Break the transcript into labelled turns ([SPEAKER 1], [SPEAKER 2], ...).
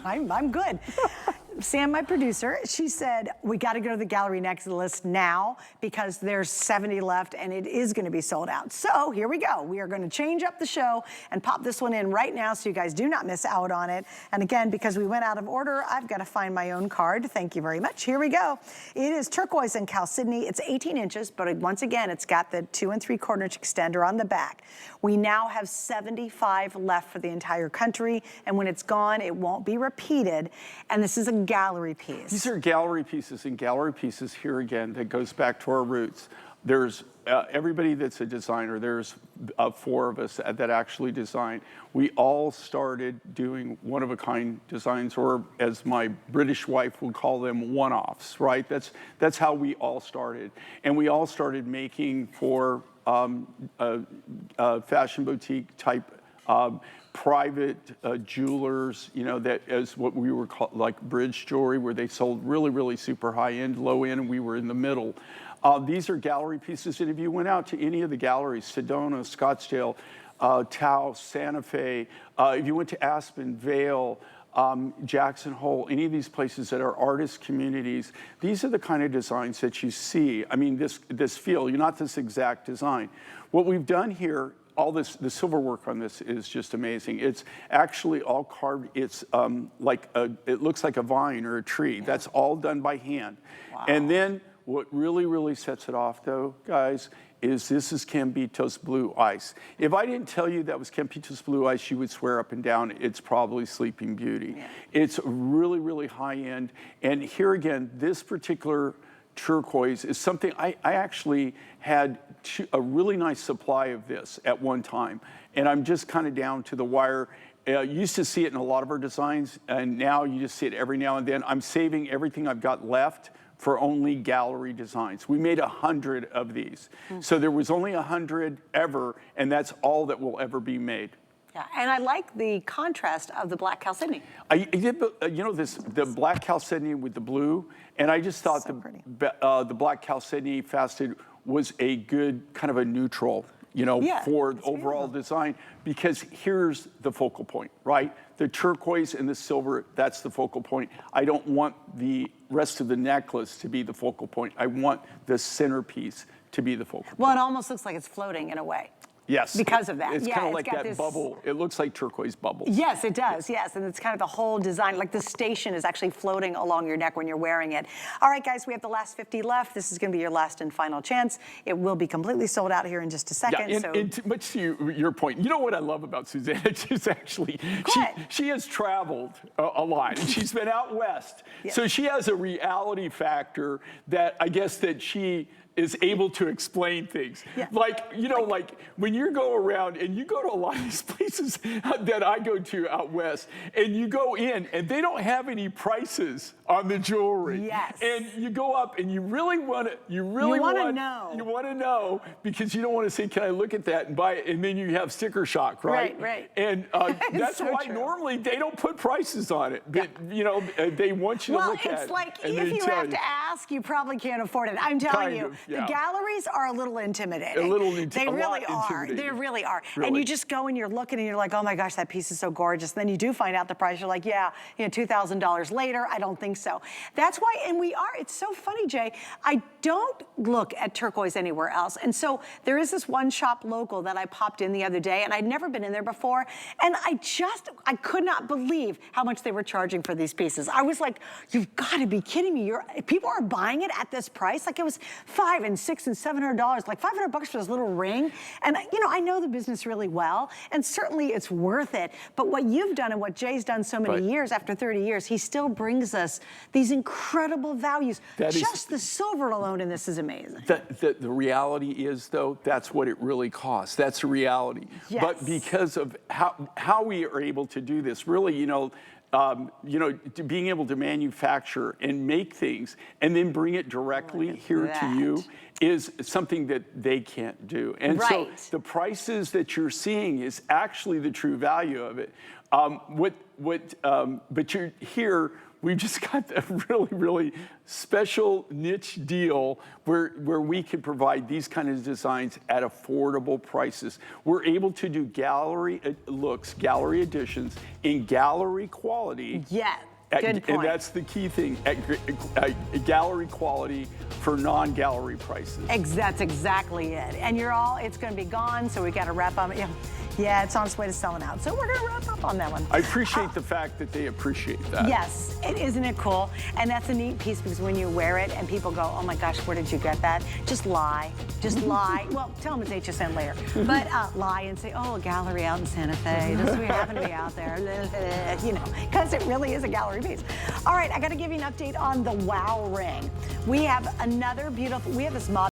[SPEAKER 1] I'm good. Sam, my producer, she said, we got to go to the gallery next list now because there's 70 left and it is going to be sold out. So here we go. We are going to change up the show and pop this one in right now so you guys do not miss out on it. And again, because we went out of order, I've got to find my own card. Thank you very much. Here we go. It is Turquoise and Chalcedony. It's 18 inches, but once again, it's got the 2 3/4 inch extender on the back. We now have 75 left for the entire country. And when it's gone, it won't be repeated. And this is a gallery piece.
[SPEAKER 2] These are gallery pieces, and gallery pieces here again that goes back to our roots. There's everybody that's a designer, there's 4 of us that actually design. We all started doing one-of-a-kind designs, or as my British wife would call them, one-offs, right? That's how we all started. And we all started making for fashion boutique type private jewelers, you know, that as what we were called, like bridge jewelry, where they sold really, really super high end, low end, and we were in the middle. These are gallery pieces, and if you went out to any of the galleries, Sedona, Scottsdale, Taos, Santa Fe, if you went to Aspen, Vail, Jackson Hole, any of these places that are artist communities, these are the kind of designs that you see. I mean, this feel, you're not this exact design. What we've done here, all this, the silver work on this is just amazing. It's actually all carved. It's it looks like a vine or a tree. Yeah. That's all done by hand. Wow. And then what really, really sets it off though, guys, is this is Campitos blue ice. If I didn't tell you that was Campitos blue ice, you would swear up and down it's probably Sleeping Beauty. Yeah. It's really, really high end. And here again, this particular turquoise is something I actually had a really nice supply of this at one time, and I'm just kind of down to the wire. You used to see it in a lot of our designs, and now you just see it every now and then. I'm saving everything I've got left for only gallery designs. We made 100 of these. So there was only 100 ever, and that's all that will ever be made.
[SPEAKER 1] Yeah, and I like the contrast of the black chalcedony.
[SPEAKER 2] I did, you know, the black chalcedony with the blue, and I just thought
[SPEAKER 1] so
[SPEAKER 2] the black chalcedony faceted was a good kind of a neutral, you know, for the overall design, because here's the focal point, right? The turquoise and the silver, that's the focal point. I don't want the rest of the necklace to be the focal point. I want the centerpiece to be the focal point.
[SPEAKER 1] Well, it almost looks like it's floating in a way.
[SPEAKER 2] Yes.
[SPEAKER 1] Because of that.
[SPEAKER 2] It's kind of like that bubble. It looks like turquoise bubbles.
[SPEAKER 1] Yes, it does. Yes, and it's kind of the whole design. Like the station is actually floating along your neck when you're wearing it. All right, guys, we have the last 50 left. This is going to be your last and final chance. It will be completely sold out here in just a second.
[SPEAKER 2] Yeah, and much to your point, you know what I love about Susanna? She's actually, she has traveled a lot, and she's been out west. Yes. So she has a reality factor that I guess that she is able to explain things. Yeah. Like, you know, like when you go around and you go to a lot of these places that I go to out west, and you go in and they don't have any prices on the jewelry.
[SPEAKER 1] Yes.
[SPEAKER 2] And you go up and you really want to, you want to know because you don't want to say, can I look at that and buy it? And then you have sticker shock, right?
[SPEAKER 1] Right.
[SPEAKER 2] And that's so why normally they don't put prices on it. But, you know, they want you to look at it.
[SPEAKER 1] Well, it's like if you have to ask, you probably can't afford it. I'm telling you.
[SPEAKER 2] Yeah.
[SPEAKER 1] The galleries are a little intimidating. They really are. They really are.
[SPEAKER 2] Really.
[SPEAKER 1] And you just go and you're looking and you're like, oh my gosh, that piece is so gorgeous. And then you do find out the price. You're like, yeah, you know, $2,000 later. I don't think so. That's why, and we are, it's so funny, Jay. I don't look at turquoise anywhere else. And so there is this one shop local that I popped in the other day, and I'd never been in there before. And I could not believe how much they were charging for these pieces. I was like, you've got to be kidding me. People are buying it at this price. Like it was $500 and $600 and $700, like $500 for this little ring. And you know, I know the business really well, and certainly it's worth it. But what you've done and what Jay's done so many years, after 30 years, he still brings us these incredible values. Just the silver alone in this is amazing.
[SPEAKER 2] The reality is, though, that's what it really costs. That's the reality.
[SPEAKER 1] Yes.
[SPEAKER 2] But because of how we are able to do this, really, you know, being able to manufacture and make things and then bring it directly here to you is something that they can't do. And so the prices that you're seeing is actually the true value of it. But you're here we've just got a really, really special niche deal where we can provide these kind of designs at affordable prices. We're able to do gallery looks, gallery editions in gallery quality.
[SPEAKER 1] Yeah, good point.
[SPEAKER 2] And that's the key thing, at gallery quality for non-gallery prices.
[SPEAKER 1] That's exactly it. And it's gonna be gone, so we gotta wrap up. Yeah, it's on its way to selling out. So we're gonna wrap up on that one.
[SPEAKER 2] I appreciate the fact that they appreciate that.
[SPEAKER 1] Yes, isn't it cool? And that's a neat piece because when you wear it and people go, oh my gosh, where did you get that? Just lie, Well, tell them it's HSN later, but lie and say, oh, a gallery out in Santa Fe. We happen to be out there, you know, because it really is a gallery piece. All right, I gotta give you an update on the Wow ring. We have another beautiful, we have this model